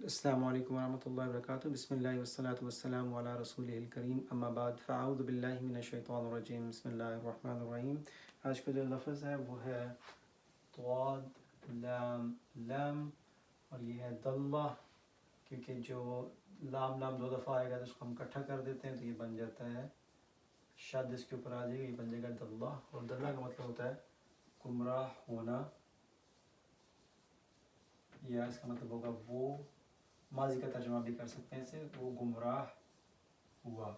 अस्सलामु अलैकुम वरहमतुल्लाहि वबरकातुहू बिस्मिल्लाहि वस्सलातु वस्सलामु अला रसूलिहिल करीम अम्मा बाद फ़अऊज़ु बिल्लाहि मिनश शैतानिर रजीम बिस्मिल्लाहिर रहमानिर रहीम। आज का जो लफ्ज़ है वो है तवाद लाम लाम और ये है दल्ला, क्योंकि जो लाम लाम दो दफ़ा आएगा तो उसको हम इकट्ठा कर देते हैं तो ये बन जाता है शद, इसके ऊपर आ जाएगा, ये बन जाएगा दल्ला। और दल्ला का मतलब होता है गुमराह होना, या इसका मतलब होगा वो, माजी का तर्जुमा भी कर सकते हैं इसे, वो गुमराह हुआ।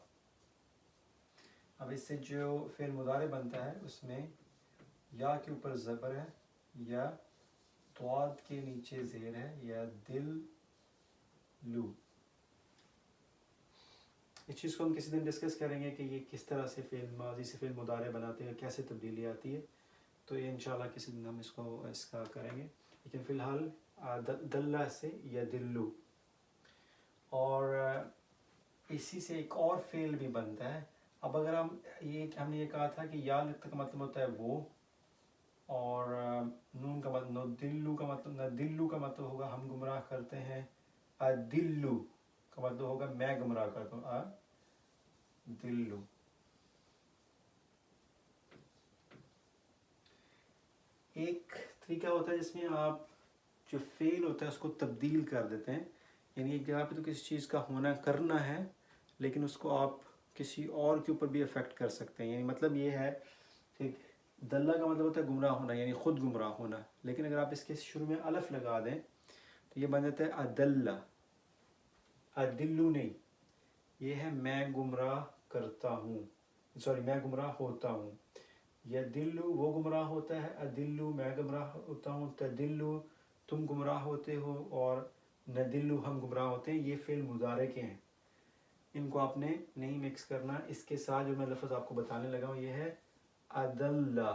अब इससे जो फिर मुदारे बनता है उसमें या के ऊपर ज़बर है या तवाद के नीचे ज़ेर है या दिल लू। इस चीज़ को हम किसी दिन डिस्कस करेंगे कि ये किस तरह से फिर माजी से फिर मुदारे बनाते हैं, कैसे तब्दीली आती है, तो ये इंशाल्लाह किसी दिन हम इसका करेंगे। लेकिन फ़िलहाल दल्ला से या दिल्लू। और इसी से एक और फेल भी बनता है। अब अगर हमने ये कहा था कि या का मतलब होता है वो, और नून का मतलब नदिल्लू का मतलब नदिल्लू का मतलब होगा हम गुमराह करते हैं। अदिल्लू का मतलब होगा मैं गुमराह करता हूँ, अदिल्लू। एक तरीका होता है जिसमें आप जो फेल होता है उसको तब्दील कर देते हैं, यानी एक जगह पे तो किसी चीज़ का होना करना है लेकिन उसको आप किसी और के ऊपर भी अफेक्ट कर सकते हैं। यानी मतलब ये है कि दल्ला का मतलब होता है गुमराह होना, यानी ख़ुद गुमराह होना, लेकिन अगर आप इसके शुरू में अलफ लगा दें तो ये बन जाता है अदल्ला। अदिल्लू नहीं, ये है मैं गुमराह करता हूँ, सॉरी मैं गुमराह होता हूँ। यह दिल्लू वो गुमराह होता है, अदिल्लू मैं गुमराह होता हूँ, तदिल्लू तुम गुमराह होते हो, और नदिल्लू हम गुमराह होते हैं। ये फ़िल मुजारे के हैं, इनको आपने नहीं मिक्स करना। इसके साथ जो मैं लफ्ज़ आपको बताने लगा हूँ ये है अदल्ला।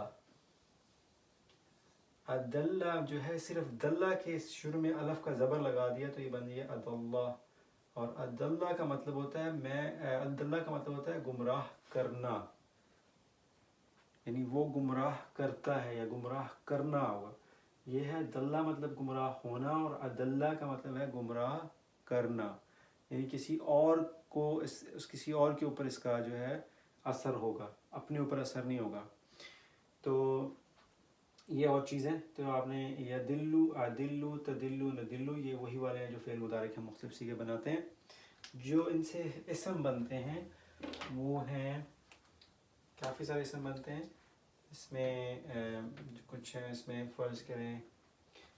अदल्ला जो है सिर्फ दल्ला के शुरू में अलफ का ज़बर लगा दिया तो ये बन गया अदल्ला। और अदल्ला का मतलब होता है अदल्ला का मतलब होता है गुमराह करना, यानी वो गुमराह करता है या गुमराह करना होगा। ये है दल्ला मतलब गुमराह होना, और अदल्ला का मतलब है गुमराह करना, यानी किसी और को किसी और के ऊपर इसका जो है असर होगा, अपने ऊपर असर नहीं होगा। तो ये और चीज़ें तो आपने या दिल्लू अदिल्लू तदिल्लू नदिल्लू, ये वही वाले हैं जो फ़ेल मुदारे के मुख्तलिफ सीगे बनाते हैं। जो इनसे इसम बनते हैं वो हैं, काफ़ी सारे इसम बनते हैं। इसमें कुछ है, इसमें फ़र्ज़ करें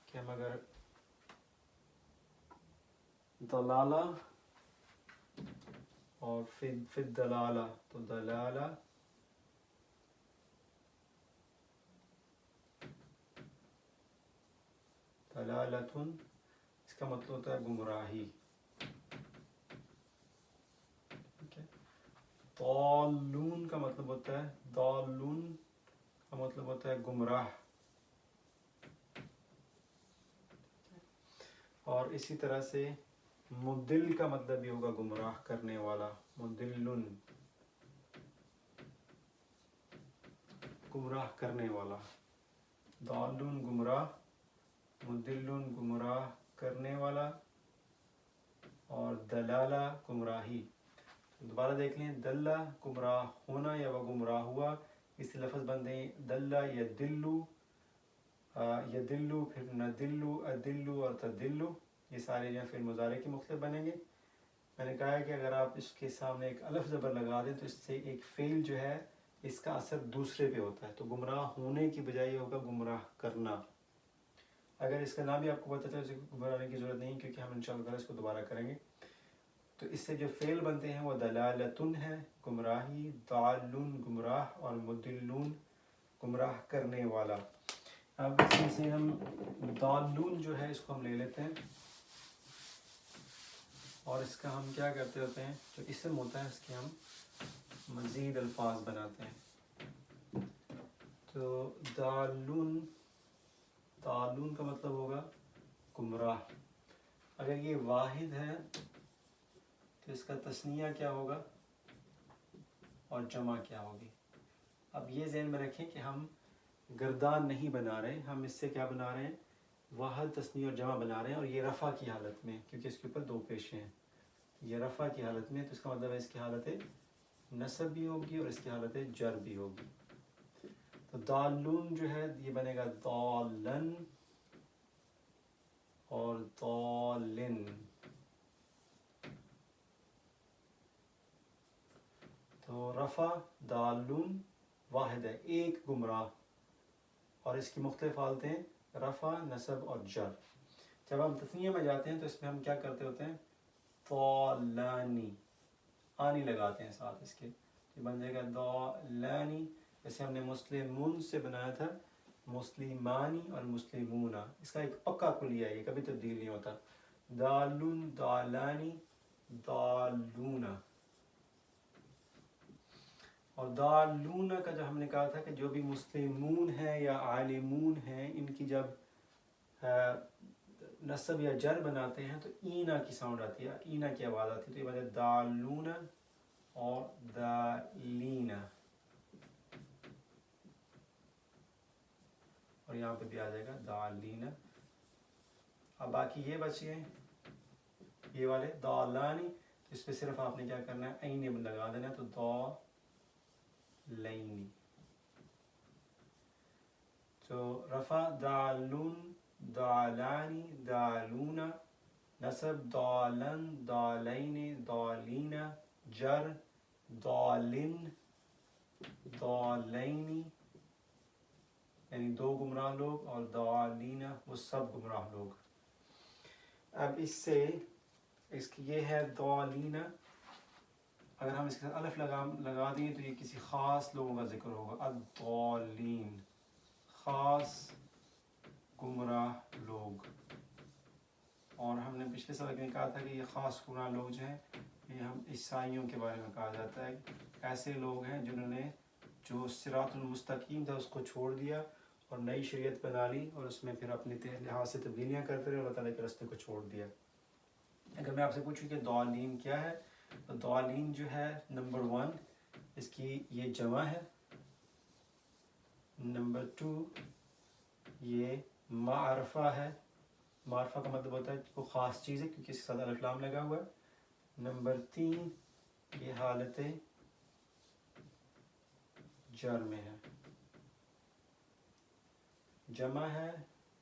कि हम अगर दलाला और फिर दलाला, तो दलाला दलालतुन, इसका मतलब होता है गुमराही। दालून का मतलब होता है, दालून का मतलब होता है गुमराह। और इसी तरह से मुदिल का मतलब भी होगा गुमराह करने वाला, मुदिल्लुन गुमराह करने वाला। दालून गुमराह, मुदिल्लुन गुमराह करने वाला, और दलाला गुमराही। दोबारा देख लें, दल्ला गुमराह होना या वह गुमराह हुआ, इससे लफ्ज़ बनते हैं दल्ला या दिल्लू, फिर नदिल्लू अदिल्लू और तदिल्लू। ये सारे जो फिर मुजारे के मुख्तलिफ बनेंगे। मैंने कहा है कि अगर आप इसके सामने एक अलफ ज़बर लगा दें तो इससे एक फ़ेल जो है इसका असर दूसरे पे होता है, तो गुमराह होने की बजाय होगा गुमराह करना। अगर इसका नाम भी आपको पता चले तो घबराने की ज़रूरत नहीं, क्योंकि हम इंशाअल्लाह इसको दोबारा करेंगे। तो इससे जो फ़ेल बनते हैं वो दलालतुन है गुमराही, दालुन गुमराह, और मुदिल्लुन गुमराह करने वाला। अब इसमें से हम दालून जो है इसको हम ले लेते हैं, और इसका हम क्या करते होते हैं, जो इसम होता है इसके हम मज़ीद अल्फाज बनाते हैं। तो दालून, दालून का मतलब होगा गुमराह। अगर ये वाहिद है तो इसका तस्निया क्या होगा और जमा क्या होगी। अब ये ज़हन में रखें कि हम गर्दान नहीं बना रहे, हम इससे क्या बना रहे हैं, واحد تثنیہ اور جمع بنا رہے ہیں، اور یہ رفع کی حالت میں، کیونکہ اس کے اوپر دو پیشے ہیں، یہ رفع کی حالت میں، تو اس کا مطلب ہے اس کی حالت نصب بھی ہوگی اور اس کی حالت جر بھی ہوگی. تو دالون جو ہے یہ بنے گا دالن اور دالن. تو رفع دالون واحد ہے، ایک گمراہ، اور اس کی مختلف حالتیں رفع، نصب اور جر. جب ہم تثنیہ میں جاتے ہیں تو اس میں ہم کیا کرتے ہوتے ہیں؟ طالانی، آنی لگاتے ہیں ساتھ اس کے، یہ بن جائے گا دالانی. جیسے ہم نے مسلمون سے بنایا تھا مسلمانی اور مسلمون، اس کا ایک پکا کلیہ ہے، یہ کبھی تبدیل نہیں ہوتا. دالون، دالانی، دالون. اور دالون کا جو ہم نے کہا تھا کہ جو بھی مسلمون ہیں یا عالمون ہیں، ان کی جب نصب یا جر بناتے ہیں تو اینا کی ساؤنڈ آتی ہے، اینا کی آواز آتی ہے، تو یہ بات ہے دالون اور دالینا. اور یہاں پہ بھی آ جائے گا دالینا. اب باقی یہ بچ گئے یہ والے دالانی، اس پہ صرف آپ نے کیا کرنا ہے؟ عین لگا دینا، تو دالینی. تو رفع دالون، دالانی، دالونا. نصب دالن، دالین، دالینا. جر دالن، دالینی، یعنی دو گمراہ لوگ، اور دالینا وہ سب گمراہ لوگ. اب اس سے اس کی یہ ہے دالینا، اگر ہم اس کے ساتھ الف لگا دیں تو یہ کسی خاص لوگوں کا ذکر ہوگا. الضالین، خاص گمراہ لوگ. اور ہم نے پچھلے سبق میں کہا تھا کہ یہ خاص گمراہ لوگ جو ہیں، یہ ہم عیسائیوں کے بارے میں کہا جاتا ہے. ایسے لوگ ہیں جنہوں نے جو صراط المستقیم تھا اس کو چھوڑ دیا اور نئی شریعت بنا لی، اور اس میں پھر اپنے لحاظ سے تبدیلیاں کرتے رہے، اللہ تعالیٰ کے راستے کو چھوڑ دیا. اگر میں آپ سے پوچھوں کہ دالین کیا ہے، تو دالین جو ہے نمبر 1 اس کی یہ جمع ہے، نمبر 2 یہ معرفہ ہے. معرفہ کا مطلب ہوتا ہے وہ خاص چیز ہے کیونکہ اس کے ساتھ الف لام لگا ہوا ہے. نمبر 3 یہ حالت جر میں ہے، جمع ہے،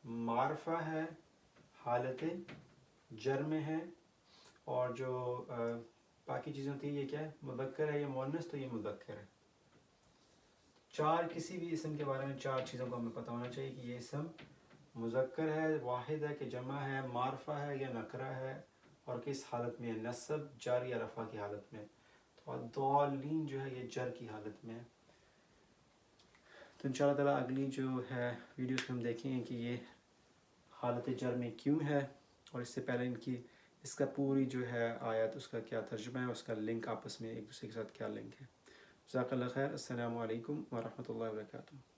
معرفہ ہے، حالت جر میں ہے. اور جو باقی چیزیں ہوتی ہیں یہ کیا ہے؟ مذکر ہے یا مؤنث؟ تو یہ مذکر ہے. چار کسی بھی اسم کے بارے میں 4 چیزوں کو ہمیں پتہ ہونا چاہیے کہ یہ اسم مذکر ہے، واحد ہے کہ جمع ہے، معرفہ ہے یا نکرہ ہے، اور کس حالت میں ہے؟ نصب، جر یا رفع کی حالت میں. تو دالین جو ہے یہ جر کی حالت میں ہے. تو انشاءاللہ تعالیٰ اگلی جو ہے ویڈیوز میں ہم دیکھیں گے کہ یہ حالت جر میں کیوں ہے، اور اس سے پہلے اس کا پوری جو ہے آیت اس کا کیا ترجمہ ہے، اس کا لنک آپس میں ایک دوسرے کے ساتھ کیا لنک ہے. جزاک اللہ خیر. السلام علیکم ورحمۃ اللہ وبرکاتہ.